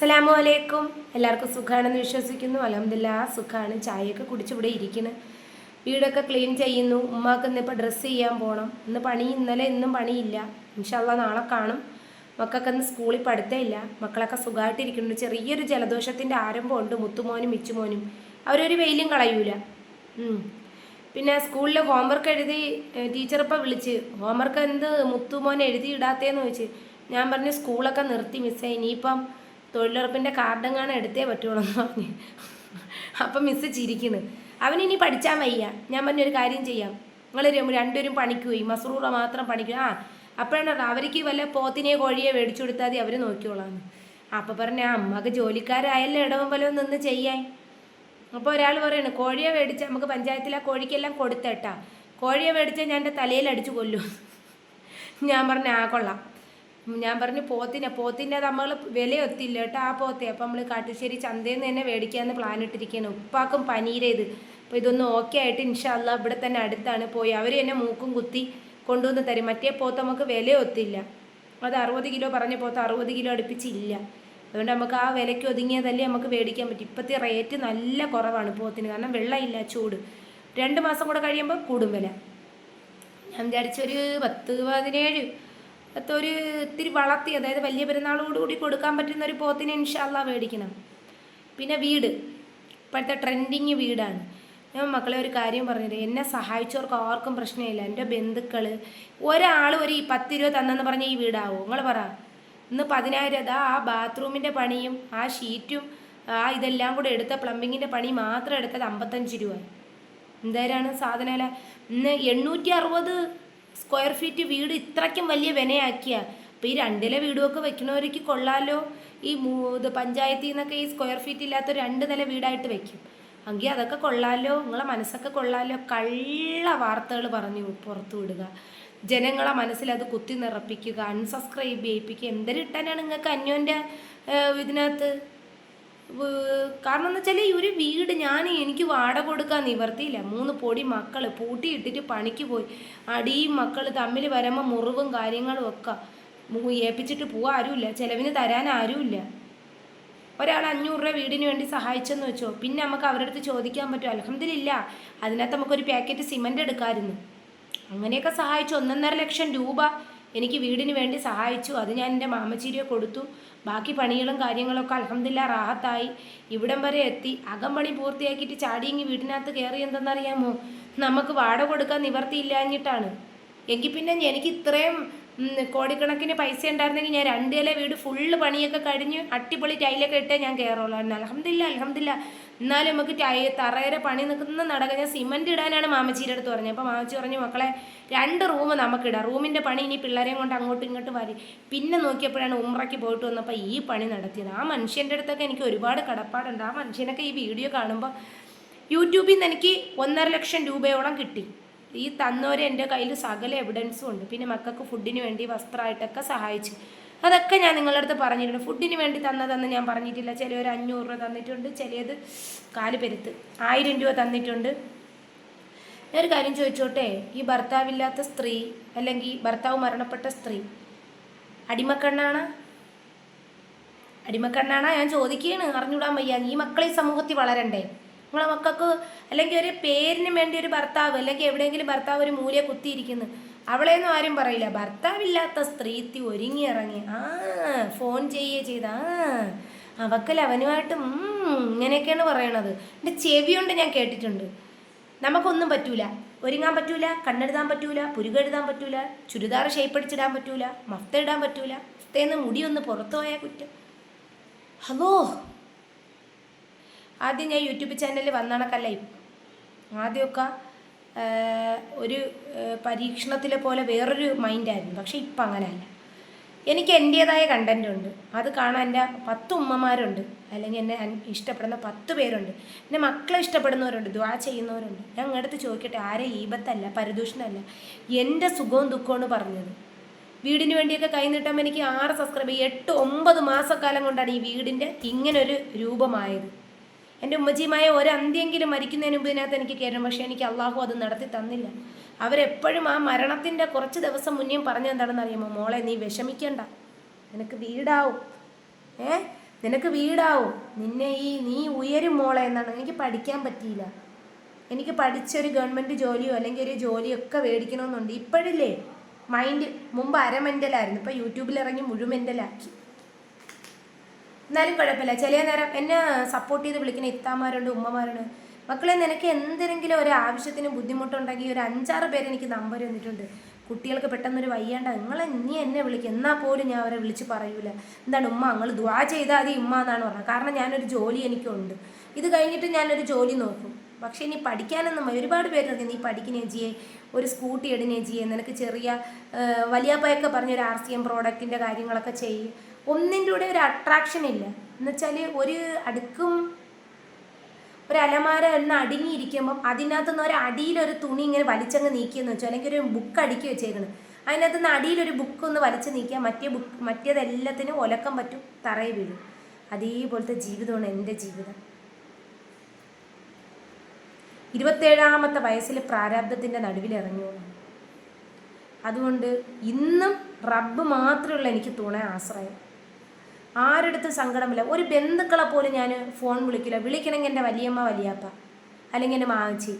അസ്സലാമു അലൈക്കും. എല്ലാവർക്കും സുഖമാണെന്ന് വിശ്വസിക്കുന്നു. അൽഹംദുലില്ലാ സുഖമാണ്. ചായയൊക്കെ കുടിച്ചിവിടെ ഇരിക്കുന്നു. വീടൊക്കെ ക്ലീൻ ചെയ്യുന്നു. ഉമ്മാക്ക് ഇന്നിപ്പോൾ ഡ്രസ്സ് ചെയ്യാൻ പോകണം. ഇന്നലെ ഇന്നും പണിയില്ല. ഇൻഷാ അല്ലാഹ് നാളെ കാണും. മക്കൾക്ക് ഇന്ന് സ്കൂളിൽ പഠിത്തമില്ല. മക്കളൊക്കെ സുഖമായിട്ടിരിക്കുന്നു. ചെറിയൊരു ജലദോഷത്തിൻ്റെ ആരംഭമുണ്ട് മുത്തുമോനും മിച്ചുമോനും. അവരൊരു വെയിലും കളയൂല. പിന്നെ സ്കൂളിൽ ഹോംവർക്ക് എഴുതി ടീച്ചർ ഇപ്പോൾ വിളിച്ച് ഹോംവർക്ക് എന്ത് മുത്തുമോൻ എഴുതിയിടാത്തേന്ന് ചോദിച്ച് ഞാൻ പറഞ്ഞു സ്കൂളൊക്കെ നിർത്തി മിസ്സേ, ഇനിയിപ്പം തൊഴിലുറപ്പിൻ്റെ കാർഡെങ്ങാനും എടുത്തേ പറ്റുള്ളൂ എന്ന് പറഞ്ഞ്. അപ്പം മിസ്സ് ചിരിക്കുന്നു. അവനിനി പഠിച്ചാൽ വയ്യ. ഞാൻ പറഞ്ഞൊരു കാര്യം ചെയ്യാം, നിങ്ങൾ രണ്ടുപേരും പണിക്ക് പോയി, മസ്റൂറ മാത്രം പണിക്കുക. അപ്പോഴാണ് അവർക്ക് വല്ല പോത്തിനെയോ കോഴിയോ മേടിച്ചു കൊടുത്താൽ മതി, അവർ നോക്കിയോളാന്ന്. അപ്പം പറഞ്ഞ അമ്മക്ക് ജോലിക്കാരായല്ലോ ഇടവും വല്ലതും നിന്ന് ചെയ്യാൻ. അപ്പോൾ ഒരാൾ പറയണു കോഴിയെ മേടിച്ചാൽ നമുക്ക് പഞ്ചായത്തിൽ ആ കോഴിക്കെല്ലാം കൊടുത്തേട്ടാ, കോഴിയെ മേടിച്ചാൽ ഞാൻ എൻ്റെ തലയിൽ അടിച്ചു കൊല്ലും. ഞാൻ പറഞ്ഞു കൊള്ളാം. ഞാൻ പറഞ്ഞു പോത്തിൻ്റെ നമ്മൾ വിലയൊത്തില്ല കേട്ടോ ആ പോത്തെ. അപ്പം നമ്മൾ കാട്ടുശ്ശേരി ചന്തയിൽ നിന്ന് തന്നെ മേടിക്കാമെന്ന് പ്ലാൻ ഇട്ടിരിക്കുകയാണ്. ഉപ്പാക്കും പനീരേത്. അപ്പോൾ ഇതൊന്നും ഓക്കെ ആയിട്ട് ഇൻഷാ അല്ലാഹ് ഇവിടെ തന്നെ അടുത്താണ് പോയി അവർ എന്നെ മൂക്കും കുത്തി കൊണ്ടുവന്ന് തരും. മറ്റേ പോത്ത് നമുക്ക് വിലയൊത്തില്ല. അത് 60 കിലോ പറഞ്ഞ പോത്ത് 60 കിലോ അടുപ്പിച്ചില്ല. അതുകൊണ്ട് നമുക്ക് ആ വിലയ്ക്ക് ഒതുങ്ങിയതല്ലേ നമുക്ക് മേടിക്കാൻ പറ്റും. ഇപ്പോഴത്തെ റേറ്റ് നല്ല കുറവാണ് പോത്തിന്, കാരണം വെള്ളമില്ല, ചൂട്. 2 മാസം കൂടെ കഴിയുമ്പോൾ കൂടും വില. ഞാൻ വിചാരിച്ചൊരു 10-17 ഒരു ഇത്തിരി വളർത്തി, അതായത് വലിയ പെരുന്നാളോടുകൂടി കൊടുക്കാൻ പറ്റുന്ന ഒരു പോത്തിനെ ഇൻഷാ അല്ലാഹ് മേടിക്കണം. പിന്നെ വീട് ഇപ്പോഴത്തെ ട്രെൻഡിങ് വീടാണ്. ഞാൻ മക്കളെ ഒരു കാര്യം പറഞ്ഞത്, എന്നെ സഹായിച്ചവർക്ക് ആർക്കും പ്രശ്നമില്ല. എൻ്റെ ബന്ധുക്കൾ ഒരാൾ ഒരു 10 രൂപ തന്നെന്ന് പറഞ്ഞാൽ ഈ വീടാവോ? നിങ്ങൾ പറ. ഇന്ന് 10,000 ആ ബാത്റൂമിൻ്റെ പണിയും ആ ഷീറ്റും ഇതെല്ലാം കൂടെ എടുത്ത പ്ലംബിങ്ങിൻ്റെ പണി മാത്രം എടുത്തത് 55 രൂപ. എന്തായാലാണ് സാധനമല്ല. ഇന്ന് 860 സ്ക്വയർ ഫീറ്റ് വീട് ഇത്രയ്ക്കും വലിയ വിനയാക്കിയ. അപ്പോൾ ഈ 2 വീടുമൊക്കെ വെക്കണവർക്ക് കൊള്ളാലോ. ഈ പഞ്ചായത്തിൽ നിന്നൊക്കെ ഈ സ്ക്വയർ ഫീറ്റ് ഇല്ലാത്ത 2 നില വീടായിട്ട് വെക്കും. എങ്കിൽ അതൊക്കെ കൊള്ളാലോ, നിങ്ങളെ മനസ്സൊക്കെ കൊള്ളാലോ. കള്ള വാർത്തകൾ പറഞ്ഞു പുറത്തു വിടുക, ജനങ്ങളെ മനസ്സിൽ അത് കുത്തി നിറപ്പിക്കുക, അൺസബ്സ്ക്രൈബ് ചെയ്യിപ്പിക്കുക. എന്തൊരിട്ടാനാണ് നിങ്ങൾക്ക് അന്യോൻ്റെ ഇതിനകത്ത്? കാരണം എന്ന് വെച്ചാൽ ഈ ഒരു വീട് എനിക്ക് വാടക കൊടുക്കാൻ നിവർത്തിയില്ല. 3 പൊടി മക്കൾ പൂട്ടിയിട്ടിട്ട് പണിക്ക് പോയി. അടിയും മക്കൾ തമ്മിൽ വരുമ്പോൾ മുറിവും കാര്യങ്ങളും ഒക്കെ ഏൽപ്പിച്ചിട്ട് പോകാൻ ആരുമില്ല, ചിലവിന് തരാൻ ആരുമില്ല. ഒരാൾ 500 രൂപ വീടിന് വേണ്ടി സഹായിച്ചെന്ന് വെച്ചോ, പിന്നെ നമുക്ക് അവരുടെ അടുത്ത് ചോദിക്കാൻ പറ്റുമോ? അൽഹംദുലില്ലാ അതിനകത്ത് നമുക്കൊരു പാക്കറ്റ് സിമൻറ്റ് എടുക്കാമായിരുന്നു. അങ്ങനെയൊക്കെ സഹായിച്ചു. 1.5 ലക്ഷം രൂപ എനിക്ക് വീടിന് വേണ്ടി സഹായിച്ചു. അത് ഞാൻ എൻ്റെ മാമച്ചീരിയെ കൊടുത്തു. ബാക്കി പണികളും കാര്യങ്ങളൊക്കെ അൽഹംദുലില്ലാ റാഹത്തായി. ഇവിടം വരെ എത്തി. അകംപണി പൂർത്തിയാക്കിയിട്ട് ചാടിയെങ്കിൽ വീടിനകത്ത് കയറി എന്തെന്നറിയാമോ? നമുക്ക് വാടക കൊടുക്കാൻ നിവർത്തിയില്ലാഞ്ഞിട്ടാണ്. എങ്കിൽ പിന്നെ എനിക്ക് ഇത്രയും കോടിക്കണക്കിന് പൈസ ഉണ്ടായിരുന്നെങ്കിൽ ഞാൻ 2 നില വീട് ഫുള്ള് പണിയൊക്കെ കഴിഞ്ഞ് അട്ടിപ്പൊളി ടൈലൊക്കെ ഇട്ടേ ഞാൻ കയറുള്ളായിരുന്നു. അൽഹംദുലില്ലാ. എന്നാലും നമുക്ക് തറയുടെ പണി നിൽക്കുന്ന നടക്കുക. ഞാൻ സിമൻറ്റ് ഇടാനാണ് മാമച്ചീരുടെ അടുത്ത് പറഞ്ഞത്. അപ്പോൾ മാമച്ചി പറഞ്ഞു മക്കളെ 2 റൂം നമുക്കിടാം, റൂമിൻ്റെ പണി ഇനി പിള്ളേരെയും കൊണ്ട് അങ്ങോട്ടും ഇങ്ങോട്ടും വരി. പിന്നെ നോക്കിയപ്പോഴാണ് ഉംറയ്ക്ക് പോയിട്ട് വന്നപ്പോൾ ഈ പണി നടത്തിയത്. ആ മനുഷ്യൻ്റെ അടുത്തൊക്കെ എനിക്ക് ഒരുപാട് കടപ്പാടുണ്ട്. ആ മനുഷ്യനൊക്കെ ഈ വീഡിയോ കാണുമ്പോൾ യൂട്യൂബിൽ നിന്ന് എനിക്ക് 1.5 ലക്ഷം രൂപയോളം കിട്ടി. ഈ തന്നോരെ എൻ്റെ കയ്യിൽ സകല എവിഡൻസും ഉണ്ട്. പിന്നെ മക്കൾക്ക് ഫുഡിന് വേണ്ടി വസ്ത്രമായിട്ടൊക്കെ സഹായിച്ചു. അതൊക്കെ ഞാൻ നിങ്ങളുടെ അടുത്ത് പറഞ്ഞിട്ടുണ്ട്. ഫുഡിന് വേണ്ടി തന്നതെന്ന് ഞാൻ പറഞ്ഞിട്ടില്ല. ചിലവർ 500 രൂപ തന്നിട്ടുണ്ട്, ചിലത് 4 പെരുത്ത് 1000 രൂപ തന്നിട്ടുണ്ട്. ഞാനൊരു കാര്യം ചോദിച്ചോട്ടെ, ഈ ഭർത്താവില്ലാത്ത സ്ത്രീ അല്ലെങ്കിൽ ഭർത്താവ് മരണപ്പെട്ട സ്ത്രീ അടിമക്കണ്ണാണ്? ഞാൻ ചോദിക്കുകയാണ്, അറിഞ്ഞൂടാൻ വയ്യ. ഈ മക്കളെ ഈ സമൂഹത്തിൽ വളരണ്ടേ? നിങ്ങളെ മക്കൾക്ക് അല്ലെങ്കിൽ ഒരു പേരിന് വേണ്ടി ഒരു ഭർത്താവ്, അല്ലെങ്കിൽ എവിടെയെങ്കിലും ഭർത്താവ് ഒരു മൂലയെ കുത്തിയിരിക്കുന്നു, അവളെയൊന്നും ആരും പറയില്ല. ഭർത്താവില്ലാത്ത സ്ത്രീത്തി ഒരുങ്ങിയിറങ്ങി ഫോൺ ചെയ്ത അവക്കൽ അവനുമായിട്ട് ഇങ്ങനെയൊക്കെയാണ് പറയണത്. എൻ്റെ ചെവി കൊണ്ട് ഞാൻ കേട്ടിട്ടുണ്ട്. നമുക്കൊന്നും പറ്റൂല, ഒരുങ്ങാൻ പറ്റൂല, കണ്ണെഴുതാൻ പറ്റൂല, പുരുകെഴുതാൻ പറ്റൂല, ചുരിദാർ ഷേപ്പടിച്ചിടാൻ പറ്റൂല, മഫ്ത ഇടാൻ പറ്റൂല, മഫ്തേന്ന് മുടി ഒന്ന് പുറത്തു പോയാൽ കുറ്റം. ഹലോ, ആദ്യം ഞാൻ യൂട്യൂബ് ചാനലിൽ വന്നണക്കല്ല. ആദ്യമൊക്കെ ഒരു പരീക്ഷണത്തിലെ പോലെ വേറൊരു മൈൻഡായിരുന്നു. പക്ഷെ ഇപ്പം അങ്ങനെയല്ല. എനിക്ക് എൻ്റേതായ കണ്ടൻ്റ് ഉണ്ട്. അത് കാണാൻ എൻ്റെ 10 ഉമ്മമാരുണ്ട്, അല്ലെങ്കിൽ എന്നെ ഇഷ്ടപ്പെടുന്ന 10 പേരുണ്ട്. എൻ്റെ മക്കളെ ഇഷ്ടപ്പെടുന്നവരുണ്ട്, ദുആ ചെയ്യുന്നവരുണ്ട്. ഞാൻ അങ്ങടുത്ത് ചോദിക്കട്ടെ, ആരെ ഈബത്തല്ല, പരദൂഷണമല്ല, എൻ്റെ സുഖവും ദുഃഖമാണ് പറഞ്ഞത്. വീടിന് വേണ്ടിയൊക്കെ കൈ നീട്ടുമ്പോൾ എനിക്ക് 6 സബ്സ്ക്രൈബ് 8-9 മാസക്കാലം കൊണ്ടാണ് ഈ വീടിൻ്റെ ഇങ്ങനൊരു രൂപമായത്. എൻ്റെ ഉമ്മജിയുമായ ഒരന്ത്യമെങ്കിലും മരിക്കുന്നതിന് മുമ്പ് ഇതിനകത്ത് എനിക്ക് കയറണം. പക്ഷേ എനിക്ക് അള്ളാഹു അത് നടത്തി തന്നില്ല. അവരെപ്പോഴും ആ മരണത്തിൻ്റെ കുറച്ച് ദിവസം മുന്നേയും പറഞ്ഞെന്താണെന്ന് അറിയാമോ? മോളെ നീ വിഷമിക്കണ്ട, നിനക്ക് വീടാവും, നിനക്ക് വീടാവും, നിന്നെ നീ ഉയരും മോളെ എന്നാണ്. എനിക്ക് പഠിക്കാൻ പറ്റിയില്ല. എനിക്ക് പഠിച്ചൊരു ഗവൺമെൻറ് ജോലിയോ അല്ലെങ്കിൽ ഒരു ജോലിയോ ഒക്കെ മേടിക്കണമെന്നുണ്ട്. ഇപ്പോഴില്ലേ മൈൻഡ്, മുമ്പ് അരമെൻ്റലായിരുന്നു, ഇപ്പോൾ യൂട്യൂബിൽ ഇറങ്ങി മുഴുമെൻ്റലാക്കി. എന്നാലും കുഴപ്പമില്ല. ചില നേരം എന്നെ സപ്പോർട്ട് ചെയ്ത് വിളിക്കുന്ന ഇത്താമാരുണ്ട്, ഉമ്മമാരുണ്ട്. മക്കളെ, നിനക്ക് എന്തെങ്കിലും ഒരു ആവശ്യത്തിന് ബുദ്ധിമുട്ടുണ്ടെങ്കിൽ ഒരു 5-6 പേര് എനിക്ക് നമ്പർ തന്നിട്ടുണ്ട്. കുട്ടികൾക്ക് പെട്ടെന്നൊരു വയ്യാണ്ട നീ എന്നെ വിളിക്കുക, എന്നാൽ പോലും ഞാൻ അവരെ വിളിച്ച് പറയൂല. എന്താണ് ഉമ്മ, നിങ്ങൾ ദുആ ചെയ്താൽ മതി ഉമ്മ എന്നാണ് പറഞ്ഞത്. കാരണം ഞാനൊരു ജോലി എനിക്കുണ്ട്. ഇത് കഴിഞ്ഞിട്ട് ഞാനൊരു ജോലി നോക്കും. പക്ഷേ ഇനി പഠിക്കാനൊന്നും ഒരുപാട് പേര് നീ പഠിക്കുന്നേ ജിയെ, ഒരു സ്കൂട്ടി എടുന്നേ ജിയെ, നിനക്ക് ചെറിയ വലിയപ്പയൊക്കെ പറഞ്ഞൊരു RCM പ്രോഡക്റ്റിൻ്റെ കാര്യങ്ങളൊക്കെ ചെയ്യും. ഒന്നിൻ്റെ കൂടെ ഒരു അട്രാക്ഷൻ ഇല്ല. എന്നുവെച്ചാൽ ഒരു അടുക്കും ഒരു അലമാര എന്ന് അടുങ്ങിയിരിക്കുമ്പം അതിനകത്തുനിന്ന് ഒരു അടിയിലൊരു തുണി ഇങ്ങനെ വലിച്ചങ്ങ് നീക്കിയെന്ന് വെച്ചോ, അല്ലെങ്കിൽ ഒരു ബുക്ക് അടുക്കി വെച്ചേക്കണം, അതിനകത്തുനിന്ന് അടിയിലൊരു ബുക്ക് ഒന്ന് വലിച്ച് നീക്കിയാൽ മറ്റേതെല്ലാത്തിനും ഒലക്കം പറ്റും, തറയിൽ വീഴും. അതേപോലത്തെ ജീവിതമാണ് എൻ്റെ ജീവിതം. 27ാമത്തെ വയസ്സിൽ പ്രാരാബ്ധത്തിൻ്റെ നടുവിൽ ഇറങ്ങിയോളാം. അതുകൊണ്ട് ഇന്നും റബ്ബ് മാത്രമുള്ള എനിക്ക് തുണ, ആശ്രയം. ആരെടുത്തും സങ്കടമില്ല. ഒരു ബന്ധുക്കളെ പോലും ഞാൻ ഫോൺ വിളിക്കില്ല. വിളിക്കണമെങ്കിൽ എൻ്റെ വലിയമ്മ, വലിയപ്പ, അല്ലെങ്കിൽ എൻ്റെ മാച്ചി,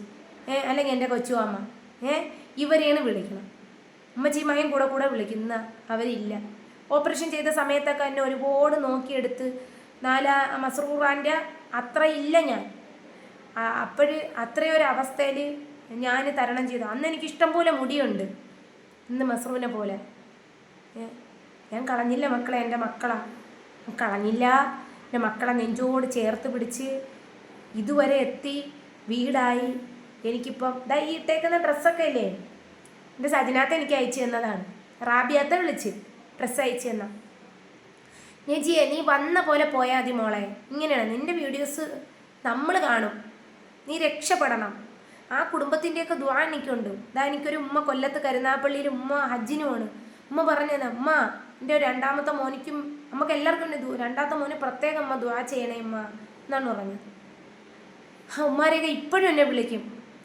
അല്ലെങ്കിൽ എൻ്റെ കൊച്ചുഅമ്മ, ഇവരെയാണ് വിളിക്കണം. ഉമ്മച്ചിമായും കൂടെ വിളിക്കുന്ന അവരില്ല. ഓപ്പറേഷൻ ചെയ്ത സമയത്തൊക്കെ എന്നെ ഒരുപാട് നോക്കിയെടുത്ത് മസ്റൂറാൻ്റെ അത്ര ഇല്ല ഞാൻ. അത്രയൊരു അവസ്ഥയിൽ ഞാൻ തരണം ചെയ്തു. അന്ന് എനിക്ക് ഇഷ്ടം പോലെ മുടിയുണ്ട്, ഇന്ന് മസ്റൂവിനെ പോലെ. ഞാൻ കളഞ്ഞില്ല മക്കളെ, എൻ്റെ മക്കളാണ്. കളഞ്ഞില്ല. എൻ്റെ മക്കളെ നെഞ്ചോട് ചേർത്ത് പിടിച്ച് ഇതുവരെ എത്തി, വീടായി. എനിക്കിപ്പം ഈ ഇട്ടേക്കുന്ന ഡ്രസ്സൊക്കെ ഇല്ലേ, എൻ്റെ സജനാത്ത എനിക്ക് അയച്ചു തന്നതാണ്. റാബിയാത്ത വിളിച്ച് ഡ്രസ്സ് അയച്ചു തന്ന. ജിയെ, നീ വന്ന പോലെ പോയാൽ മതി മോളെ. ഇങ്ങനെയാണ് നിൻ്റെ വീഡിയോസ് നമ്മൾ കാണും. നീ രക്ഷപ്പെടണം. ആ കുടുംബത്തിൻ്റെയൊക്കെ ദുആ എനിക്കുണ്ട്. എനിക്കൊരു ഉമ്മ കൊല്ലത്ത് കരുനാഗപ്പള്ളിയിൽ ഉമ്മ ഹജ്ജിനുമാണ്. ഉമ്മ പറഞ്ഞത്, ഉമ്മ എൻ്റെ രണ്ടാമത്തെ മോനിക്കും, നമുക്ക് എല്ലാവർക്കും ഉണ്ട് രണ്ടാമത്തെ മോന് പ്രത്യേകം അമ്മ ദുആ ചെയ്യണേ ഉമ്മ എന്നാണ് പറഞ്ഞത്. ഉമ്മാരെയൊക്കെ ഇപ്പോഴും എന്നെ വിളിക്കും.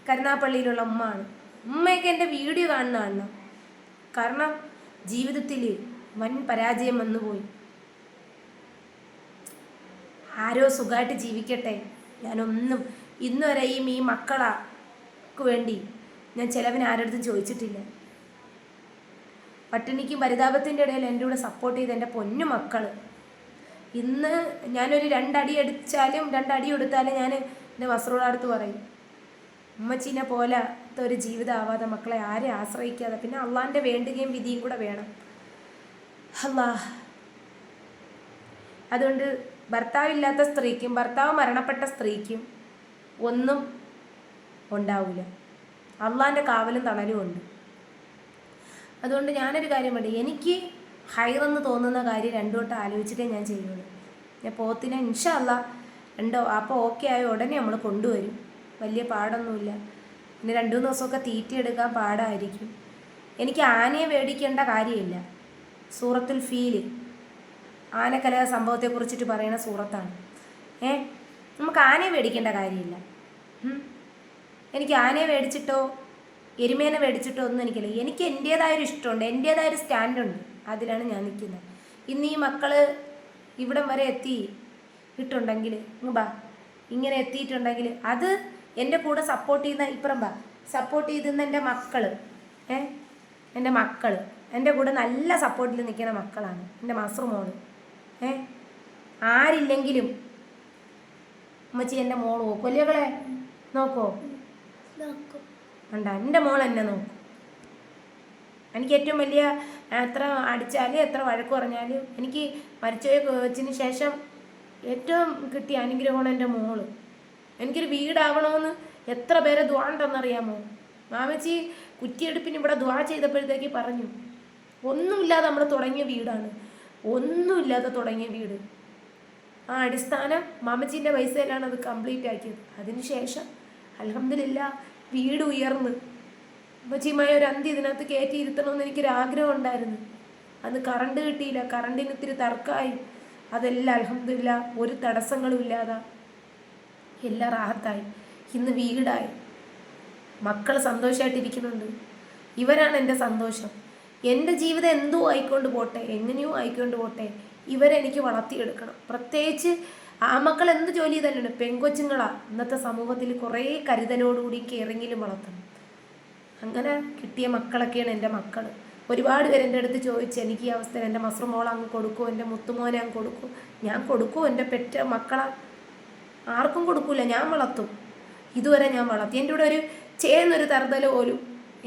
കരുനാഗപ്പള്ളിയിലുള്ള ഉമ്മയാണ്. ഉമ്മയൊക്കെ എൻ്റെ വീഡിയോ കാണുന്നതാണ്. കാരണം ജീവിതത്തിൽ വൻ പരാജയം വന്നുപോയി. ആരോ സുഖമായിട്ട് ജീവിക്കട്ടെ. ഞാനൊന്നും ഇന്നുവരെയും ഈ മക്കൾക്ക് വേണ്ടി ഞാൻ ചിലവിന് ആരുടെ ചോദിച്ചിട്ടില്ല. പട്ടിണിക്കും പരിതാപത്തിൻ്റെ ഇടയിൽ എൻ്റെ കൂടെ സപ്പോർട്ട് ചെയ്ത് എൻ്റെ പൊന്നു മക്കൾ. ഇന്ന് ഞാനൊരു 2 അടി അടിച്ചാലും 2 അടി കൊടുത്താലും ഞാൻ എൻ്റെ വസ്ത്രോടടുത്ത് പറയും, ഉമ്മച്ചീനെ പോലത്തെ ഒരു ജീവിതം ആവാതെ മക്കളെ ആരെ ആശ്രയിക്കാതെ. പിന്നെ അള്ളാൻ്റെ വേണ്ടുകയും വിധിയും കൂടെ വേണം. അല്ലാ, അതുകൊണ്ട് ഭർത്താവില്ലാത്ത സ്ത്രീക്കും ഭർത്താവ് മരണപ്പെട്ട സ്ത്രീക്കും ഒന്നും ഉണ്ടാവില്ല. അള്ളാൻ്റെ കാവലും തണലും ഉണ്ട്. അതുകൊണ്ട് ഞാനൊരു കാര്യം വേണ്ടി, എനിക്ക് ഹൈറെന്ന് തോന്നുന്ന കാര്യം 2 വട്ടം ആലോചിച്ചിട്ടേ ഞാൻ ചെയ്യുള്ളൂ. ഞാൻ പോത്തിനെ ഇൻഷാ അല്ലാ അപ്പോൾ ഓക്കെ ആയ ഉടനെ നമ്മൾ കൊണ്ടുവരും. വലിയ പാടൊന്നുമില്ല. പിന്നെ 2-3 ദിവസമൊക്കെ തീറ്റയെടുക്കാൻ പാടായിരിക്കും. എനിക്ക് ആനയെ മേടിക്കേണ്ട കാര്യമില്ല. സൂറത്തുൽ ഫീൽ, ആനക്കല സംഭവത്തെക്കുറിച്ചിട്ട് പറയുന്ന സൂറത്താണ്. നമുക്ക് ആനയെ മേടിക്കേണ്ട കാര്യമില്ല. എനിക്ക് ആനയെ മേടിച്ചിട്ടോ എരുമേനെ മേടിച്ചിട്ടോ ഒന്നും എനിക്കില്ല. എനിക്ക് എൻ്റേതായൊരു ഇഷ്ടമുണ്ട്, എൻ്റേതായൊരു സ്റ്റാൻഡുണ്ട്. അതിലാണ് ഞാൻ നിൽക്കുന്നത്. ഇന്ന് ഈ മക്കൾ ഇവിടം വരെ എത്തിയിട്ടുണ്ടെങ്കിൽ, ഇങ്ങനെ എത്തിയിട്ടുണ്ടെങ്കിൽ അത് എൻ്റെ കൂടെ സപ്പോർട്ട് ചെയ്യുന്ന സപ്പോർട്ട് ചെയ്തുന്ന എൻ്റെ മക്കൾ, എൻ്റെ കൂടെ നല്ല സപ്പോർട്ടിൽ നിൽക്കുന്ന മക്കളാണ്. എൻ്റെ മസ്റുമോള്. ആരില്ലെങ്കിലും ഉമ്മച്ചി എൻ്റെ മോള് കൊല്ലികളെ നോക്കോ വേണ്ട, എൻ്റെ മോൾ എന്നെ നോക്കും. എനിക്ക് ഏറ്റവും വലിയ, എത്ര അടിച്ചാലും എത്ര വഴക്ക് പറഞ്ഞാലും എനിക്ക് മരിച്ചുപോയ കൊച്ചിന് ശേഷം ഏറ്റവും കിട്ടിയ അനുഗ്രഹമാണ് എൻ്റെ മോള്. എനിക്കൊരു വീടാവണമെന്ന് എത്ര പേരെ ദുആ ഉണ്ടെന്നറിയാമോ? മാമച്ചി കുറ്റിയെടുപ്പിന് ഇവിടെ ദുആ ചെയ്തപ്പോഴത്തേക്ക് പറഞ്ഞു, ഒന്നുമില്ലാതെ നമ്മൾ തുടങ്ങിയ വീടാണ്, ഒന്നുമില്ലാതെ തുടങ്ങിയ വീട്. ആ അടിസ്ഥാനം മാമച്ചീൻ്റെ പൈസയിലാണ് അത് കംപ്ലീറ്റ് ആക്കിയത്. അതിനുശേഷം അൽഹംദുലില്ലാ വീട് ഉയർന്ന് അമ്മച്ചിയുമായ ഒരു അന്തി ഇതിനകത്ത് കയറ്റി ഇരുത്തണമെന്ന് എനിക്കൊരാഗ്രഹം ഉണ്ടായിരുന്നു. അന്ന് കറണ്ട് കിട്ടിയില്ല, കറണ്ടിന് ഇത്തിരി തർക്കമായി. അതെല്ലാം അൽഹംദുലില്ലാ ഒരു തടസ്സങ്ങളും ഇല്ലാതെ എല്ലാം റാഹത്തായി. ഇന്ന് വീടായി, മക്കൾ സന്തോഷമായിട്ടിരിക്കുന്നുണ്ട്. ഇവരാണ് എൻ്റെ സന്തോഷം. എൻ്റെ ജീവിതം എന്തോ ആയിക്കൊണ്ട് പോട്ടെ, എങ്ങനെയോ ആയിക്കൊണ്ട് പോട്ടെ, ഇവരെനിക്ക് വളർത്തിയെടുക്കണം. പ്രത്യേകിച്ച് ആമക്കൾ എന്ത് ജോലി ചെയ്താലും പെൺകൊച്ചുങ്ങളാ ഇന്നത്തെ സമൂഹത്തിൽ കുറേ കരുതലോടുകൂടി കെയറിങ്ങിലും വളർത്തണം. അങ്ങനെ കിട്ടിയ മക്കളൊക്കെയാണ് എൻ്റെ മക്കൾ. ഒരുപാട് പേര് എൻ്റെ അടുത്ത് ചോദിച്ചു, എനിക്ക് ഈ അവസ്ഥയിൽ എൻ്റെ മസ്റുമോളെ അങ്ങ് കൊടുക്കുമോ, എൻ്റെ മുത്തുമോനെ അങ്ങ് കൊടുക്കും. ഞാൻ കൊടുക്കുമോ? എൻ്റെ പെറ്റ മക്കളെ ആർക്കും കൊടുക്കൂല, ഞാൻ വളർത്തും. ഇതുവരെ ഞാൻ വളർത്തി. എൻ്റെ കൂടെ ഒരു ചെയ്യുന്നൊരു തറുതല പോലും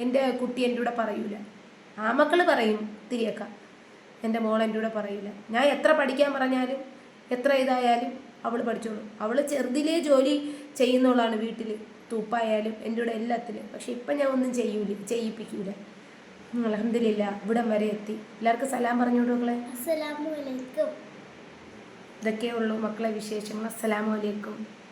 എൻ്റെ കുട്ടി എൻ്റെ കൂടെ പറയൂല. ആമക്കൾ പറയും തിരിയൊക്കെ, എൻ്റെ മോൾ എൻ്റെ കൂടെ പറയൂല. ഞാൻ എത്ര പഠിക്കാൻ പറഞ്ഞാലും എത്ര ഇതായാലും അവൾ പഠിച്ചോളും. അവൾ ചെറുതിലേ ജോലി ചെയ്യുന്നവളാണ് വീട്ടിൽ, തൂപ്പായാലും എൻ്റെ കൂടെ എല്ലാത്തിലും. പക്ഷെ ഇപ്പം ഞാൻ ഒന്നും ചെയ്യിപ്പിക്കൂല. അൽഹംദുലില്ലാ ഇവിടം വരെ എത്തി. എല്ലാവർക്കും സലാം പറഞ്ഞോളൂ മക്കളെ. അസ്സലാമു അലൈക്കും. ഇതൊക്കെ ഉള്ളൂ മക്കളെ വിശേഷങ്ങൾ. അസ്സലാമു അലൈക്കും.